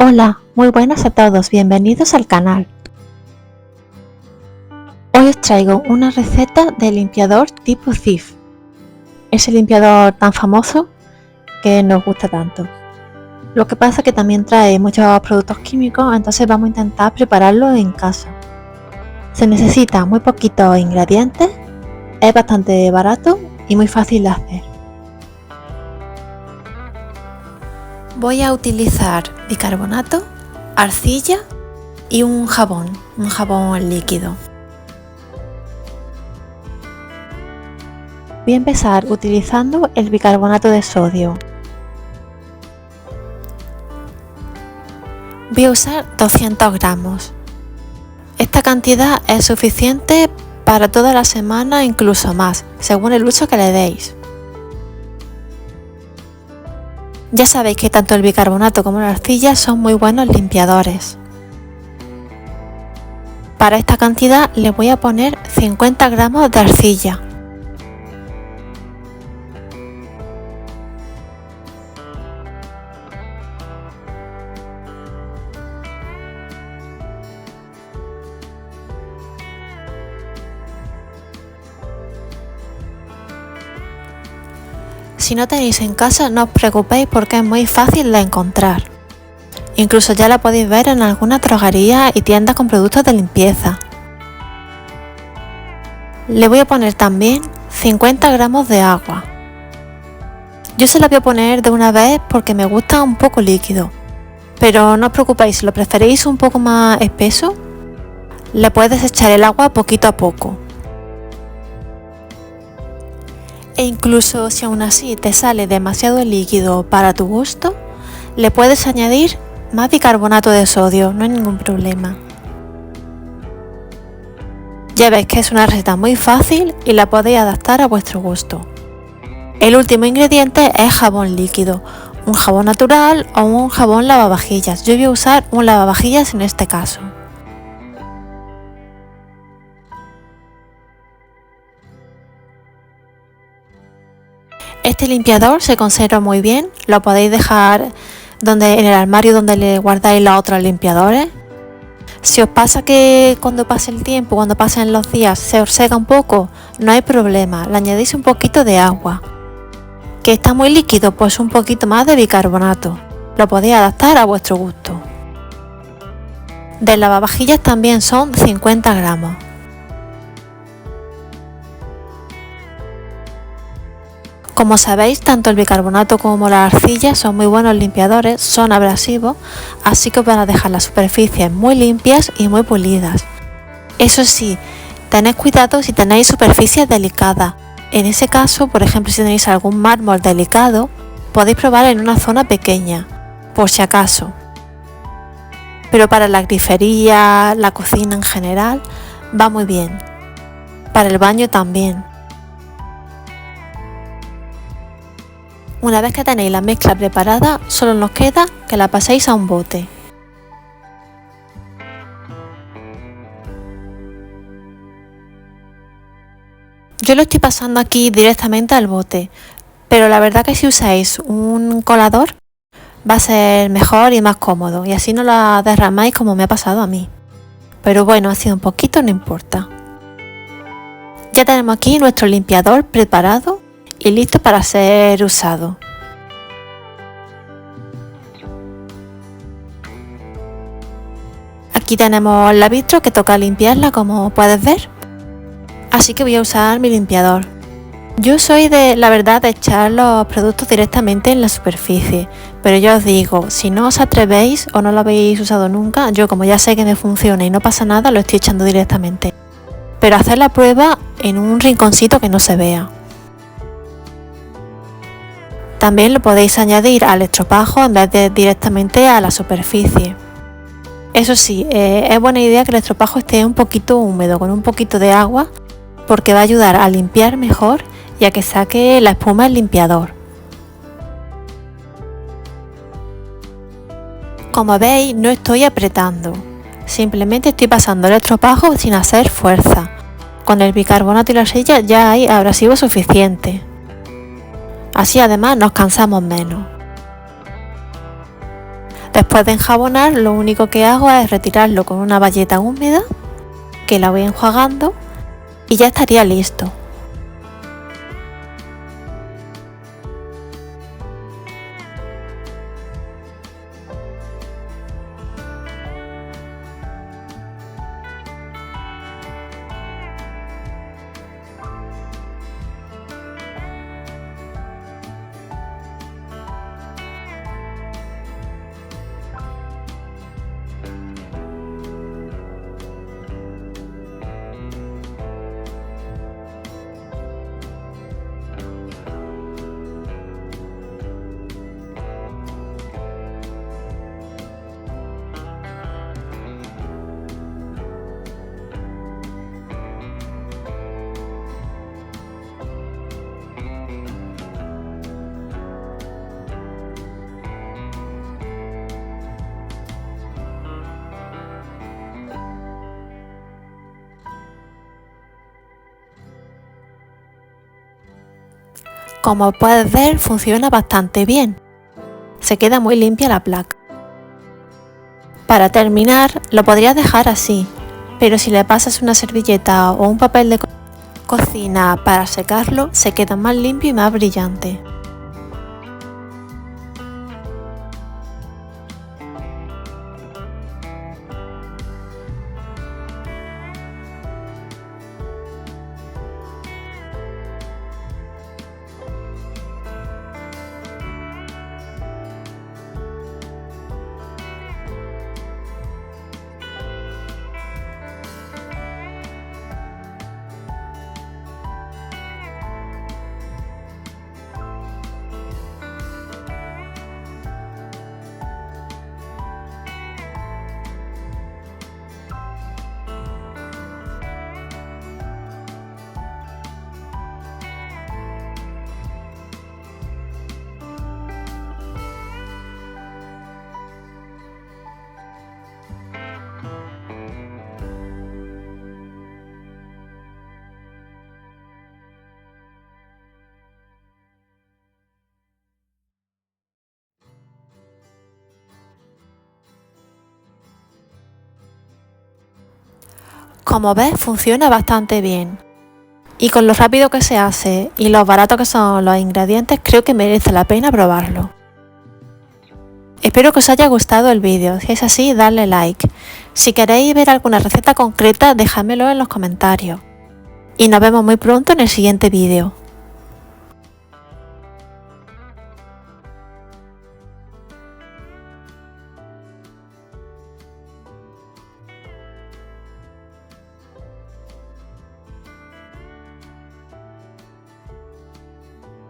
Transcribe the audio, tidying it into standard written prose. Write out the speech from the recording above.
Hola, muy buenas a todos, bienvenidos al canal. Hoy os traigo una receta de limpiador tipo Cif, ese limpiador tan famoso que nos gusta tanto. Lo que pasa es que también trae muchos productos químicos, entonces vamos a intentar prepararlo en casa. Se necesita muy poquitos ingredientes, es bastante barato y muy fácil de hacer. Voy a utilizar bicarbonato, arcilla y un jabón líquido. Voy a empezar utilizando el bicarbonato de sodio. Voy a usar 200 gramos. Esta cantidad es suficiente para toda la semana, incluso más, según el uso que le deis. Ya sabéis que tanto el bicarbonato como la arcilla son muy buenos limpiadores. Para esta cantidad le voy a poner 50 gramos de arcilla. Si no tenéis en casa, no os preocupéis porque es muy fácil de encontrar. Incluso ya la podéis ver en algunas droguerías y tiendas con productos de limpieza. Le voy a poner también 50 gramos de agua. Yo se la voy a poner de una vez porque me gusta un poco líquido. Pero no os preocupéis, si lo preferís un poco más espeso, le puedes echar el agua poquito a poco. E incluso si aún así te sale demasiado líquido para tu gusto, le puedes añadir más bicarbonato de sodio, no hay ningún problema. Ya veis que es una receta muy fácil y la podéis adaptar a vuestro gusto. El último ingrediente es jabón líquido, un jabón natural o un jabón lavavajillas. Yo voy a usar un lavavajillas en este caso. Este limpiador se conserva muy bien, lo podéis dejar en el armario donde le guardáis los otros limpiadores. Si os pasa que cuando pase el tiempo, cuando pasen los días, se os seca un poco, no hay problema, le añadís un poquito de agua. Que está muy líquido, pues un poquito más de bicarbonato. Lo podéis adaptar a vuestro gusto. De lavavajillas también son 50 gramos. Como sabéis, tanto el bicarbonato como la arcilla son muy buenos limpiadores, son abrasivos, así que os van a dejar las superficies muy limpias y muy pulidas. Eso sí, tened cuidado si tenéis superficies delicadas. En ese caso, por ejemplo, si tenéis algún mármol delicado, podéis probar en una zona pequeña, por si acaso. Pero para la grifería, la cocina en general, va muy bien. Para el baño también. Una vez que tenéis la mezcla preparada, solo nos queda que la paséis a un bote. Yo lo estoy pasando aquí directamente al bote, pero la verdad que si usáis un colador va a ser mejor y más cómodo y así no la derramáis como me ha pasado a mí. Pero bueno, ha sido un poquito, no importa. Ya tenemos aquí nuestro limpiador preparado y listo para ser usado. Aquí tenemos la vitro que toca limpiarla, como puedes ver. Así que voy a usar mi limpiador. Yo soy la verdad de echar los productos directamente en la superficie, pero ya os digo, si no os atrevéis o no lo habéis usado nunca, yo como ya sé que me funciona y no pasa nada, lo estoy echando directamente. Pero hacer la prueba en un rinconcito que no se vea. También lo podéis añadir al estropajo en vez de directamente a la superficie. Eso sí, es buena idea que el estropajo esté un poquito húmedo, con un poquito de agua, porque va a ayudar a limpiar mejor y a que saque la espuma del limpiador. Como veis, no estoy apretando, simplemente estoy pasando el estropajo sin hacer fuerza. Con el bicarbonato y la arcilla ya hay abrasivo suficiente. Así además nos cansamos menos. Después de enjabonar, lo único que hago es retirarlo con una bayeta húmeda, que la voy enjuagando, y ya estaría listo. Como puedes ver, funciona bastante bien. Se queda muy limpia la placa. Para terminar, lo podrías dejar así, pero si le pasas una servilleta o un papel de cocina para secarlo, se queda más limpio y más brillante. Como ves, funciona bastante bien. Y con lo rápido que se hace y lo barato que son los ingredientes, creo que merece la pena probarlo. Espero que os haya gustado el vídeo. Si es así, dadle like. Si queréis ver alguna receta concreta, dejádmelo en los comentarios. Y nos vemos muy pronto en el siguiente vídeo.